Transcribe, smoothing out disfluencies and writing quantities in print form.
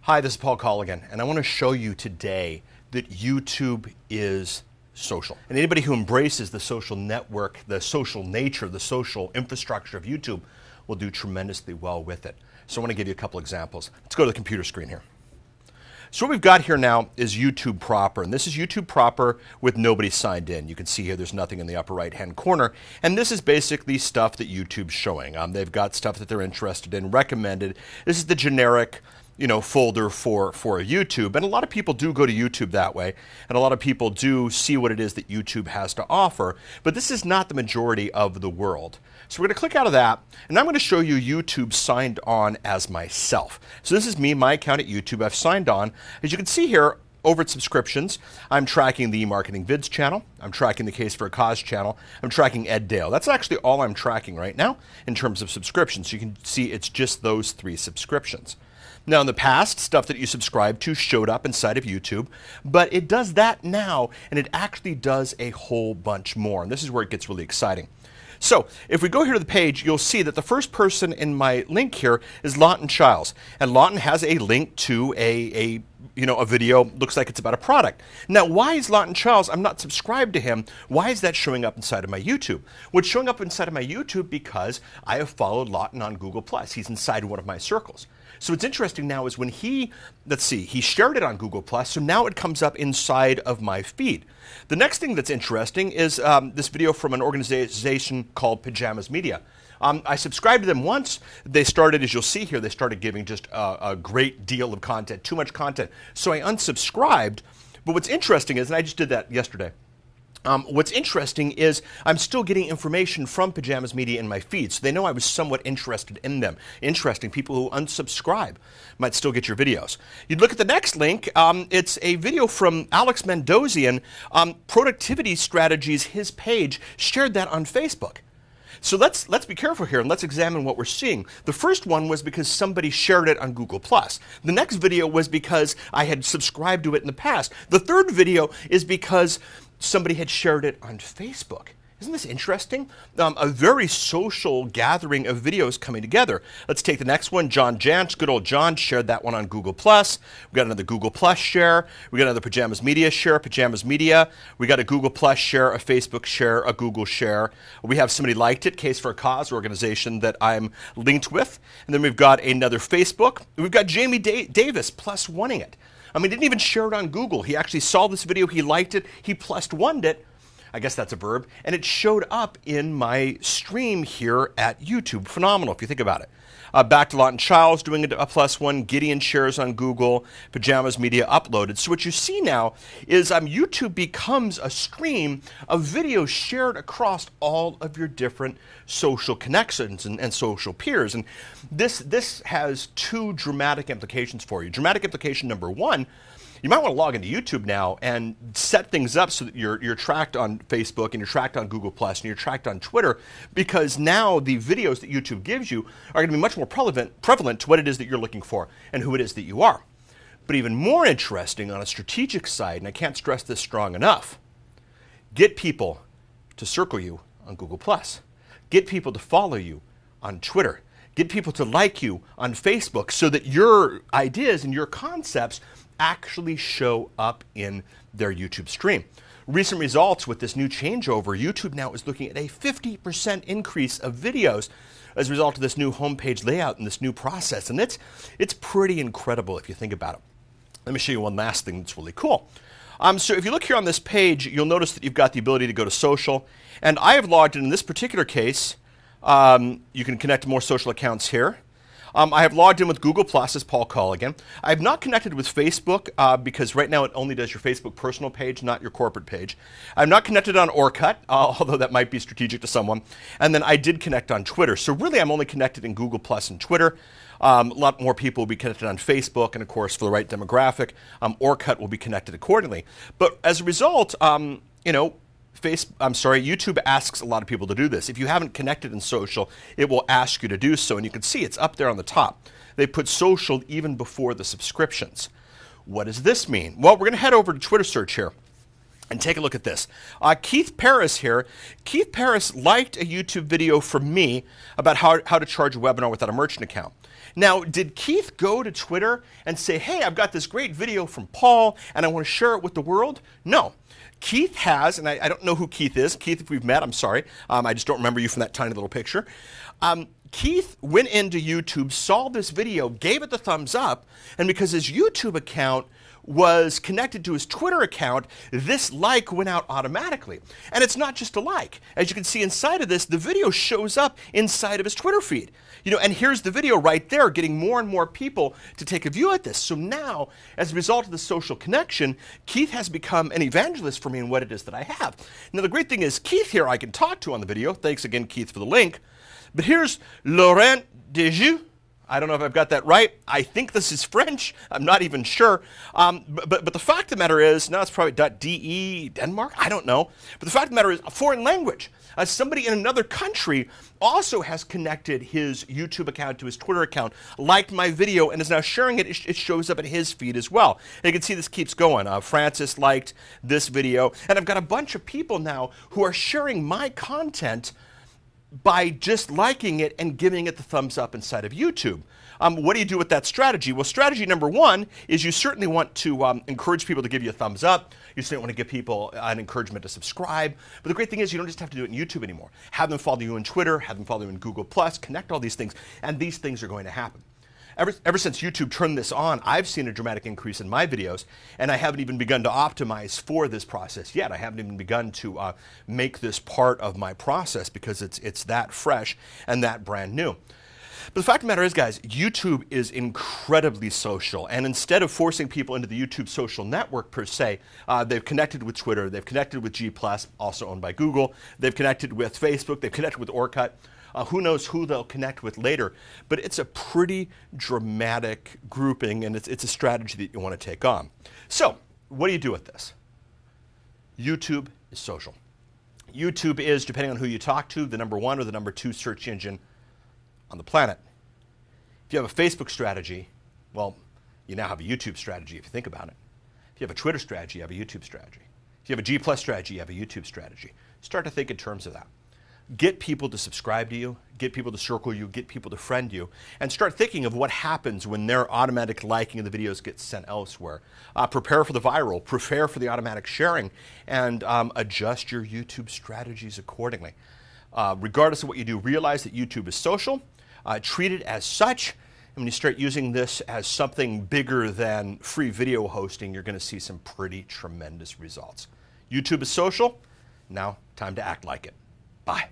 Hi, this is Paul Colligan, and I want to show you today that YouTube is social. And anybody who embraces the social network, the social nature, the social infrastructure of YouTube will do tremendously well with it. So I want to give you a couple examples. Let's go to the computer screen here. So what we've got here now is YouTube proper, and this is YouTube proper with nobody signed in. You can see here there's nothing in the upper right-hand corner, and this is basically stuff that YouTube's showing. They've got stuff that they're interested in, recommended. This is the generic folder for YouTube, and a lot of people do go to YouTube that way, and a lot of people do see what it is that YouTube has to offer, but this is not the majority of the world. So we're going to click out of that, and I'm going to show you YouTube signed on as myself. So this is me, my account at YouTube. I've signed on. As you can see here, over at subscriptions, I'm tracking the Marketing Vids channel, I'm tracking the Case for a Cause channel, I'm tracking Ed Dale. That's actually all I'm tracking right now in terms of subscriptions. You can see it's just those 3 subscriptions. Now in the past, stuff that you subscribed to showed up inside of YouTube, but it does that now, and it actually does a whole bunch more, and this is where it gets really exciting. So if we go here to the page, you'll see that the first person in my link here is Lawton Childs, and Lawton has a link to a video, looks like it's about a product. Now, why is Lawton Childs, I'm not subscribed to him, why is that showing up inside of my YouTube? Well, it's showing up inside of my YouTube because I have followed Lawton on Google+. He's inside one of my circles. So what's interesting now is when he shared it on Google+, so now it comes up inside of my feed. The next thing that's interesting is this video from an organization called Pajamas Media. I subscribed to them once. They started, as you'll see here, they started giving just a great deal of content, too much content. So I unsubscribed. But what's interesting is, and I just did that yesterday, what's interesting is I'm still getting information from Pajamas Media in my feed, so they know I was somewhat interested in them. Interesting. People who unsubscribe might still get your videos. You look at the next link. It's a video from Alex Mendozian, Productivity Strategies. His page shared that on Facebook. So let's be careful here and let's examine what we're seeing. The first one was because somebody shared it on Google+. The next video was because I had subscribed to it in the past. The third video is because somebody had shared it on Facebook. Isn't this interesting? A very social gathering of videos coming together. Let's take the next one. John Jantz, good old John, shared that one on Google+. We got another Google+ share. We got another Pajamas Media share, Pajamas Media. We got a Google+ share, a Facebook share, a Google share. We have somebody liked it, Case for a Cause organization that I'm linked with. And then we've got another Facebook. We've got Jamie Davis +1ing it. He didn't even share it on Google. He actually saw this video, he liked it, he +1'd it. I guess that's a verb, and it showed up in my stream here at YouTube. Phenomenal, if you think about it. Back to Lawton Childs doing a +1, Gideon shares on Google, Pajamas Media uploaded. So what you see now is YouTube becomes a stream of videos shared across all of your different social connections and social peers. And this has 2 dramatic implications for you. Dramatic implication number 1, you might want to log into YouTube now and set things up so that you're tracked on Facebook and you're tracked on Google+ and you're tracked on Twitter, because now the videos that YouTube gives you are going to be much more prevalent to what it is that you're looking for and who it is that you are. But even more interesting on a strategic side, and I can't stress this strong enough, get people to circle you on Google+. Get people to follow you on Twitter. Get people to like you on Facebook so that your ideas and your concepts actually show up in their YouTube stream. Recent results with this new changeover, YouTube now is looking at a 50% increase of videos as a result of this new homepage layout and this new process. And it's pretty incredible if you think about it. Let me show you one last thing that's really cool. So if you look here on this page, you'll notice that you've got the ability to go to social. And I have logged in this particular case. You can connect to more social accounts here. I have logged in with Google+ as Paul Colligan. I have not connected with Facebook because right now it only does your Facebook personal page, not your corporate page. I'm not connected on Orkut, although that might be strategic to someone. And then I did connect on Twitter. So really I'm only connected in Google+ and Twitter. A lot more people will be connected on Facebook, and of course for the right demographic, Orkut will be connected accordingly. But as a result, YouTube asks a lot of people to do this. If you haven't connected in social, it will ask you to do so, and you can see it's up there on the top. They put social even before the subscriptions. What does this mean? Well, we're going to head over to Twitter search here and take a look at this. Keith Paris here. Keith Paris liked a YouTube video from me about how to charge a webinar without a merchant account. Now, did Keith go to Twitter and say, hey, I've got this great video from Paul and I want to share it with the world? No. Keith has, and I don't know who Keith is. Keith, if we've met, I'm sorry. I just don't remember you from that tiny little picture. Keith went into YouTube, saw this video, gave it the thumbs up, and because his YouTube account was connected to his Twitter account, this like went out automatically. And it's not just a like. As you can see inside of this, the video shows up inside of his Twitter feed. You know, and here's the video right there, getting more and more people to take a view at this. So now, as a result of the social connection, Keith has become an evangelist for me in what it is that I have. Now, the great thing is, Keith here I can talk to on the video. Thanks again, Keith, for the link. But here's Laurent Dejou. I don't know if I've got that right. I think this is French. I'm not even sure. But the fact of the matter is, now it's probably .de, Denmark? I don't know. But the fact of the matter is, a foreign language. Somebody in another country also has connected his YouTube account to his Twitter account, liked my video, and is now sharing it. It shows up in his feed as well. And you can see this keeps going. Francis liked this video. And I've got a bunch of people now who are sharing my content by just liking it and giving it the thumbs up inside of YouTube. What do you do with that strategy? Well, strategy number one is you certainly want to encourage people to give you a thumbs up. You certainly want to give people an encouragement to subscribe. But the great thing is you don't just have to do it in YouTube anymore. Have them follow you on Twitter, have them follow you in Google+, connect all these things, and these things are going to happen. Ever since YouTube turned this on, I've seen a dramatic increase in my videos, and I haven't even begun to optimize for this process yet. I haven't even begun to make this part of my process because it's that fresh and that brand new. But the fact of the matter is, guys, YouTube is incredibly social, and instead of forcing people into the YouTube social network per se, they've connected with Twitter, they've connected with G+, also owned by Google, they've connected with Facebook, they've connected with Orkut. Who knows who they'll connect with later, but it's a pretty dramatic grouping, and it's a strategy that you want to take on. So, what do you do with this? YouTube is social. YouTube is, depending on who you talk to, the #1 or the #2 search engine on the planet. If you have a Facebook strategy, well, you now have a YouTube strategy if you think about it. If you have a Twitter strategy, you have a YouTube strategy. If you have a G+ strategy, you have a YouTube strategy. Start to think in terms of that. Get people to subscribe to you, get people to circle you, get people to friend you, and start thinking of what happens when their automatic liking of the videos gets sent elsewhere. Prepare for the viral, prepare for the automatic sharing, and adjust your YouTube strategies accordingly. Regardless of what you do, realize that YouTube is social, treat it as such, and when you start using this as something bigger than free video hosting, you're going to see some pretty tremendous results. YouTube is social, now time to act like it. Bye.